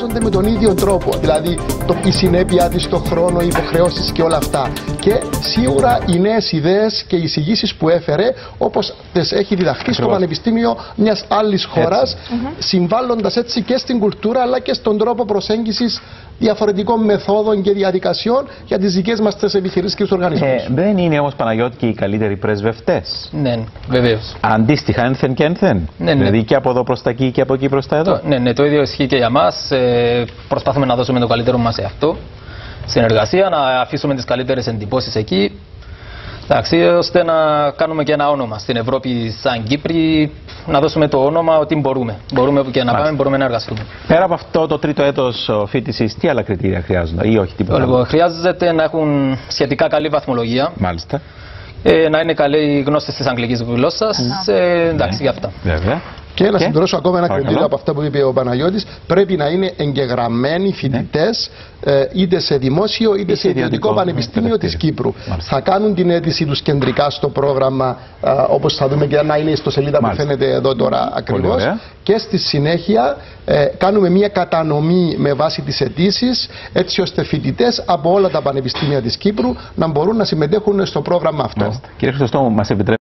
εξετάζονται με τον ίδιο τρόπο. Δηλαδή η συνέπεια της, το χρόνο, οι υποχρεώσεις και όλα αυτά. Και σίγουρα οι νέες ιδέες και οι εισηγήσεις που έφερε, όπως τις έχει διδαχθεί στο Πανεπιστήμιο μιας άλλης χώρας, συμβάλλοντας έτσι και στην κουλτούρα αλλά και στον τρόπο προσέγγισης διαφορετικών μεθόδων και διαδικασιών για τις δικές μας τις επιχειρήσεις και τους οργανισμούς. Δεν είναι όμως, Παναγιώτη, και οι καλύτεροι πρεσβευτές? Ναι, βεβαίως. Αντίστοιχα, ένθεν και ένθεν. Ναι. Δηλαδή και από εδώ προς τα εκεί και από εκεί προς τα εδώ. Ναι, το ίδιο ισχύει και για μας. Προσπαθούμε να δώσουμε το καλύτερο μας σε αυτό. Συνεργασία, να αφήσουμε τις καλύτερες εντυπώσεις εκεί. Εντάξει, ώστε να κάνουμε και ένα όνομα στην Ευρώπη, σαν Κύπροι, να δώσουμε το όνομα ότι μπορούμε. Μπορούμε όπου και να πάμε, μπορούμε να εργαστούμε. Πέρα από αυτό το τρίτο έτος φοιτησης, τι άλλα κριτήρια χρειάζονται ή όχι τίποτα? Λοιπόν, χρειάζεται να έχουν σχετικά καλή βαθμολογία. Μάλιστα. Να είναι καλοί γνώστες της αγγλικής γλώσσας. Εντάξει, για αυτά. Βέβαια. Και να συμπληρώσω ακόμα ένα κριτήριο από αυτά που είπε ο Παναγιώτης. Πρέπει να είναι εγγεγραμμένοι φοιτητές είτε σε δημόσιο είτε σε ιδιωτικό πανεπιστήμιο της Κύπρου. Θα κάνουν την αίτηση τους κεντρικά στο πρόγραμμα, όπως θα δούμε και να είναι στο σελίδα που φαίνεται εδώ τώρα ακριβώς. Και στη συνέχεια κάνουμε μια κατανομή με βάση τις αιτήσεις, έτσι ώστε φοιτητές από όλα τα πανεπιστήμια της Κύπρου να μπορούν να συμμετέχουν στο πρόγραμμα αυτό. Κύριε Χρυσοστόμου, μας επιτρέπετε